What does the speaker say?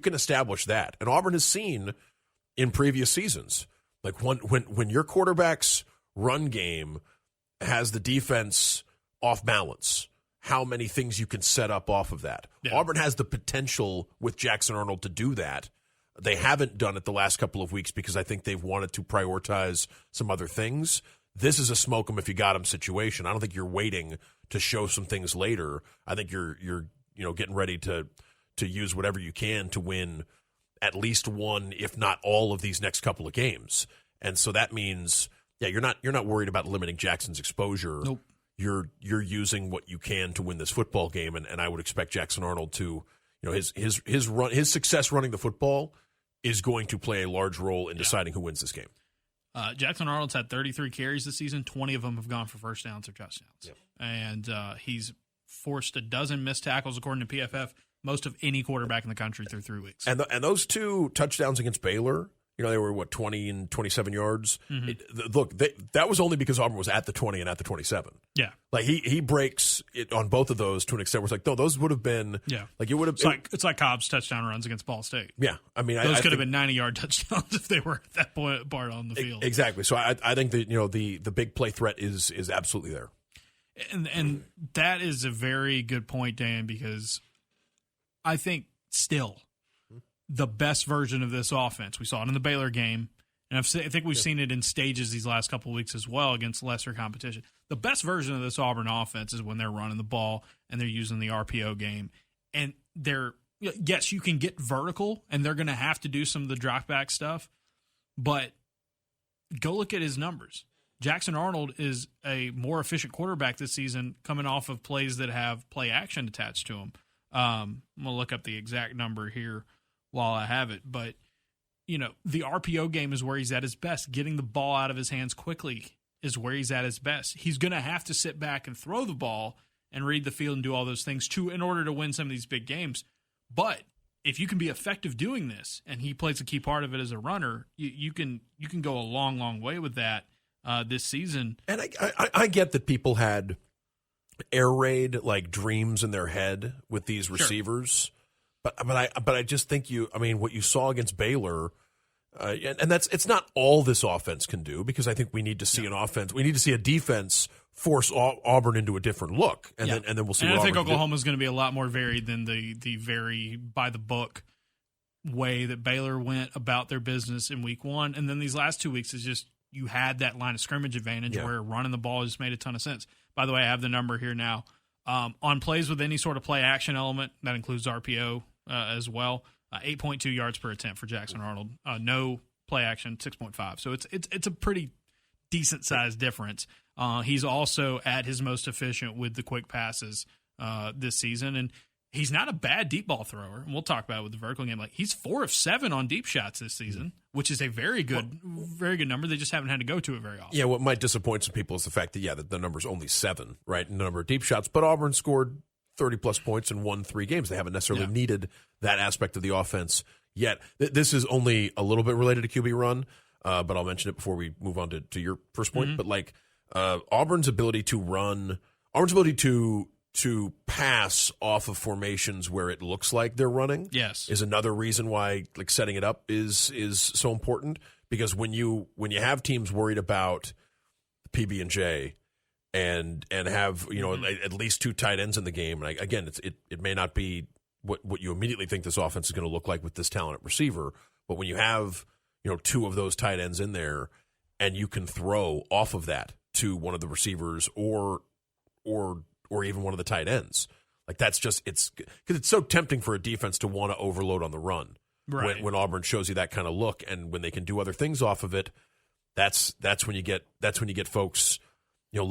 can establish that. And Auburn has seen in previous seasons, like when your quarterback's run game has the defense off balance, how many things you can set up off of that. Yeah. Auburn has the potential with Jackson Arnold to do that. They haven't done it the last couple of weeks because I think they've wanted to prioritize some other things. This is a smoke 'em if you got 'em situation. I don't think you're waiting to show some things later. I think you're getting ready to use whatever you can to win at least one, if not all, of these next couple of games. And so that means, you're not worried about limiting Jackson's exposure. Nope. You're using what you can to win this football game, and I would expect Jackson Arnold to, his success running the football is going to play a large role in deciding who wins this game. Jackson Arnold's had 33 carries this season. 20 of them have gone for first downs or touchdowns. Yep. And he's forced a dozen missed tackles, according to PFF, most of any quarterback in the country through 3 weeks. And those 2 touchdowns against Baylor, they were, 20 and 27 yards? Mm-hmm. That was only because Auburn was at the 20 and at the 27. Yeah. Like, he breaks it on both of those to an extent where it's like, no, those would have been – like, it would have – It's like Cobb's touchdown runs against Ball State. Yeah. I mean, those could have been 90-yard touchdowns if they were at that part on the field. Exactly. So I think that, the big play threat is absolutely there. And that is a very good point, Dan, because I think still the best version of this offense, we saw it in the Baylor game, and I think we've seen it in stages these last couple of weeks as well against lesser competition. The best version of this Auburn offense is when they're running the ball and they're using the RPO game. And yes, you can get vertical, and they're going to have to do some of the drop back stuff, but go look at his numbers. Jackson Arnold is a more efficient quarterback this season coming off of plays that have play action attached to him. I'm going to look up the exact number here while I have it. But, the RPO game is where he's at his best. Getting the ball out of his hands quickly is where he's at his best. He's going to have to sit back and throw the ball and read the field and do all those things, too, in order to win some of these big games. But if you can be effective doing this, and he plays a key part of it as a runner, you can go a long, long way with that. This season. And I get that people had air raid like dreams in their head with these receivers, but I just think what you saw against Baylor, and it's not all this offense can do, because I think we need to see an offense. We need to see a defense force Auburn into a different look, and then we'll see. And what I think Auburn Oklahoma is going to be a lot more varied than the very by the book way that Baylor went about their business in week 1, and then these last 2 weeks is just. You had that line of scrimmage advantage where running the ball just made a ton of sense. By the way, I have the number here now. On plays with any sort of play action element, that includes RPO as well, 8.2 yards per attempt for Jackson Arnold. No play action, 6.5. So it's a pretty decent sized difference. He's also at his most efficient with the quick passes this season, and he's not a bad deep ball thrower. And we'll talk about it with the vertical game. Like, he's 4 of 7 on deep shots this season, which is a very good number. They just haven't had to go to it very often. Yeah, what might disappoint some people is the fact that the number's only 7, right, in the number of deep shots. But Auburn scored 30-plus points and won 3 games. They haven't necessarily needed that aspect of the offense yet. This is only a little bit related to QB run, but I'll mention it before we move on to your first point. Mm-hmm. But Auburn's ability to pass off of formations where it looks like they're running is another reason why setting it up is so important, because when you have teams worried about PB&J and have at least 2 tight ends in the game, and again it may not be what you immediately think this offense is going to look like with this talent at receiver, but when you have 2 of those tight ends in there and you can throw off of that to one of the receivers or even one of the tight ends. That's just, because it's so tempting for a defense to want to overload on the run. Right. When Auburn shows you that kind of look, and when they can do other things off of it, that's when you get folks, looking